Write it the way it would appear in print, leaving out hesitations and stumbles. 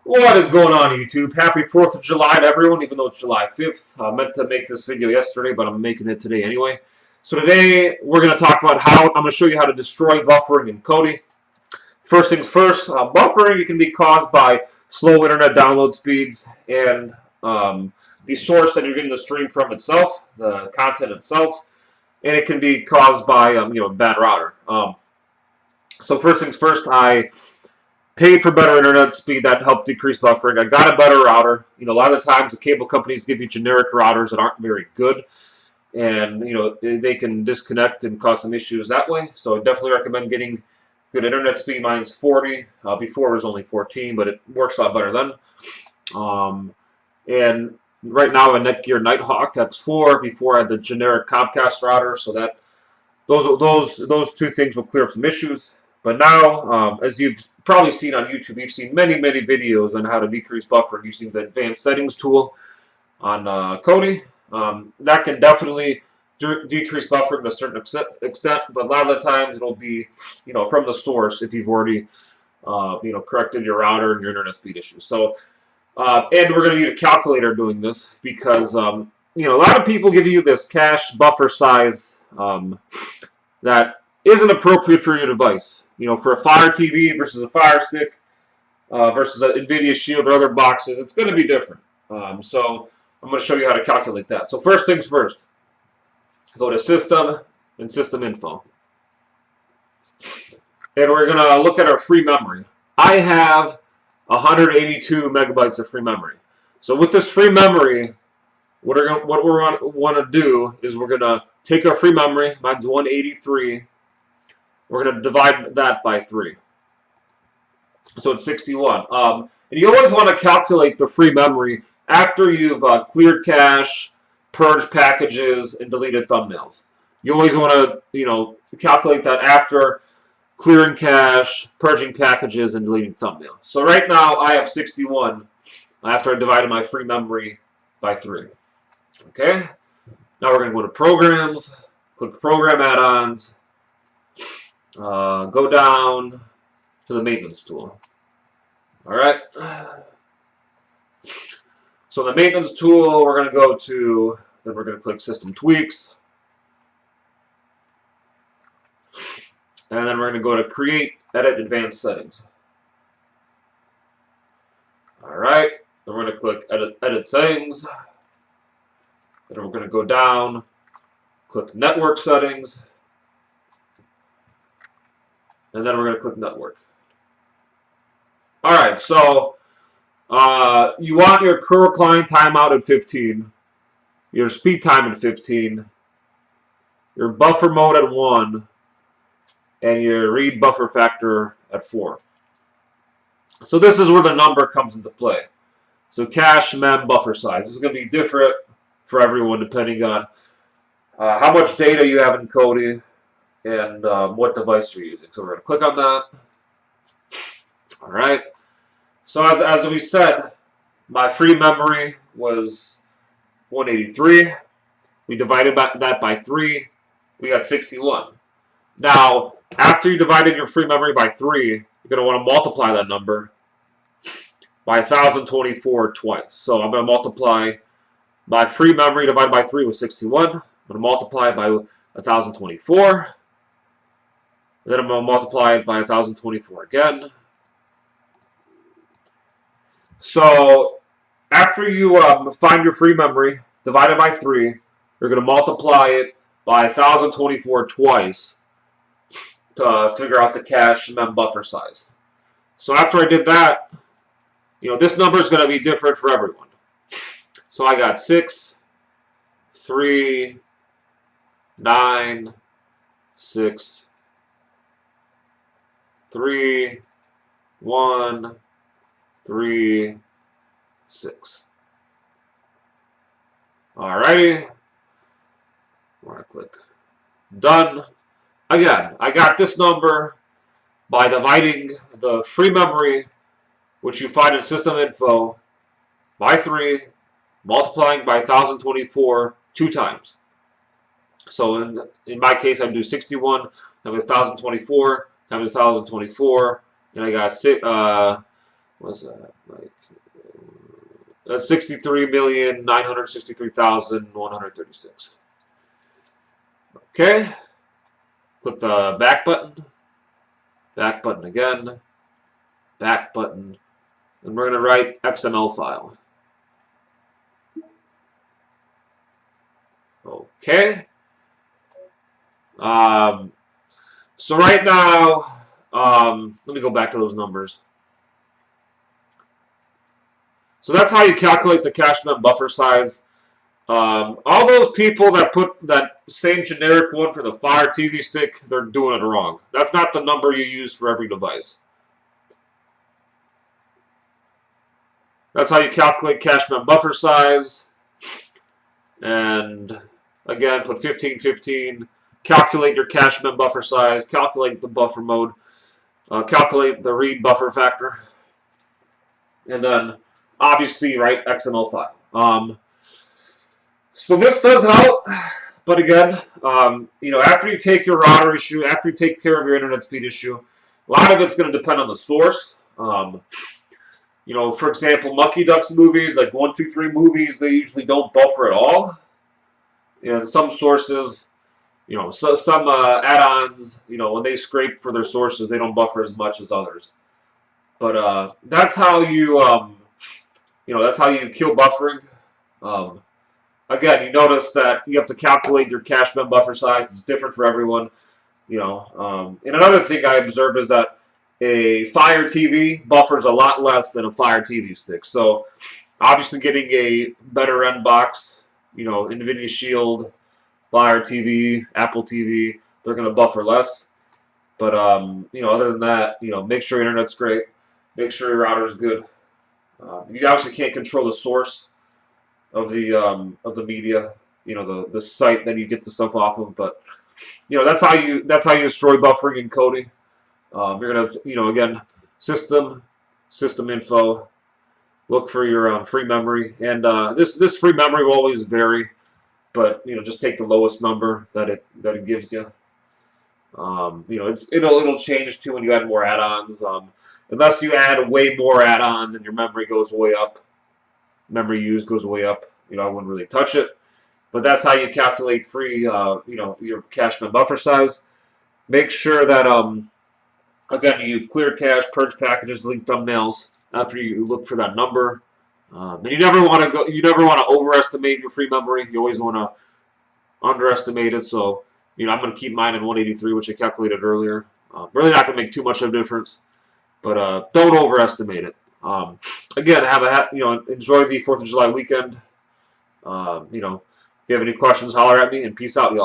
What is going on, YouTube? Happy 4th of July to everyone, even though it's July 5th. I meant to make this video yesterday, but I'm making it today anyway. So today, we're going to talk about I'm going to show you how to destroy buffering in Kodi. First things first, buffering can be caused by slow internet download speeds and the source that you're getting the stream from itself, the content itself, and it can be caused by a bad router. So first things first, I paid for better internet speed that helped decrease buffering. I got a better router. A lot of the times the cable companies give you generic routers that aren't very good, and they can disconnect and cause some issues that way. So I definitely recommend getting good internet speed. Mine's 40. Before it was only 14, but it works a lot better then. And right now I Netgear Nighthawk X4. Before I had the generic Comcast router, so that those two things will clear up some issues. But now, as you've probably seen on YouTube, you've seen many videos on how to decrease buffering using the advanced settings tool on Kodi. That can definitely decrease buffering to a certain extent, but a lot of the times it'll be, from the source if you've already, corrected your router and your internet speed issues. So, and we're going to need a calculator doing this because, a lot of people give you this cache buffer size that isn't appropriate for your device. For a Fire TV versus a Fire Stick versus an NVIDIA Shield or other boxes, it's going to be different. So I'm going to show you how to calculate that. So first things first, go to System and System Info. And we're going to look at our free memory. I have 182 megabytes of free memory. So with this free memory, what we're going to want to do is we're going to take our free memory. Mine's 183. We're going to divide that by 3. So it's 61. And you always want to calculate the free memory after you've cleared cache, purged packages, and deleted thumbnails. You always want to, calculate that after clearing cache, purging packages, and deleting thumbnails. So right now I have 61 after I divided my free memory by 3. Okay? Now we're going to go to Programs, click Program Add-ons, go down to the Maintenance tool. Alright. So the Maintenance tool, we're going to go to, then we're going to click System Tweaks. And then we're going to go to Create, Edit, Advanced Settings. Alright. Then we're going to click Edit Settings. Then we're going to go down, click Network Settings. And then we're going to click Network. Alright, so you want your curl client timeout at 15, your speed time at 15, your buffer mode at 1, and your read buffer factor at 4. So this is where the number comes into play. So cache, mem, buffer size. This is going to be different for everyone depending on how much data you have in Kodi and what device you're using. So we're going to click on that. All right. So as we said, my free memory was 183. We divided that by 3. We got 61. Now, after you divided your free memory by 3, you're going to want to multiply that number by 1024 twice. So I'm going to multiply my free memory divided by 3 was 61. I'm going to multiply it by 1024. Then I'm going to multiply it by 1024 again. So after you find your free memory, divide it by 3, you're going to multiply it by 1024 twice to figure out the cache mem buffer size. So after I did that, this number is going to be different for everyone. So I got 6, 3, 9, 6, 3, 1, 3, 6. Alrighty. I'm going to click Done. Again, I got this number by dividing the free memory, which you find in System Info, by 3, multiplying by 1024 2 times. So in my case, I do 61 times 1024 times 1024, and I got What's that? Like, that's 63,963,136. Okay. Click the back button again, back button, and we're going to write XML file. Okay. So right now, let me go back to those numbers. So that's how you calculate the cache mem buffer size. All those people that put that same generic one for the Fire TV stick, they're doing it wrong. That's not the number you use for every device. That's how you calculate cache mem buffer size. And again, put 1515. Calculate your cache mem buffer size. Calculate the buffer mode. Calculate the read buffer factor. And then, obviously, write XML file. So this does help. But again, after you take your router issue, after you take care of your internet speed issue, a lot of it's going to depend on the source. For example, Mucky Ducks movies, like 123 movies, they usually don't buffer at all. And some sources, some add-ons, when they scrape for their sources, they don't buffer as much as others. But that's how you, that's how you kill buffering. Again, you notice that you have to calculate your cache mem buffer size. It's different for everyone. And another thing I observed is that a Fire TV buffers a lot less than a Fire TV stick. So obviously getting a better end box, NVIDIA Shield, Fire TV, Apple TV, they're going to buffer less. But other than that, make sure your internet's great. Make sure your router's good. You obviously can't control the source of the media, the site that you get the stuff off of, but that's how you destroy buffering in Kodi. You're gonna again, system info, look for your free memory, and this free memory will always vary, but just take the lowest number that it gives you. It'll change too when you add more add-ons. Unless you add way more add-ons and your memory goes way up, memory used goes way up. I wouldn't really touch it. But that's how you calculate free, your cache mem buffer size. Make sure that again, you clear cache, purge packages, delete thumbnails after you look for that number. And you never want to overestimate your free memory. You always want to underestimate it. So I'm going to keep mine at 183, which I calculated earlier. Really not going to make too much of a difference, but don't overestimate it. Again, enjoy the 4th of July weekend. If you have any questions, holler at me, and peace out, y'all.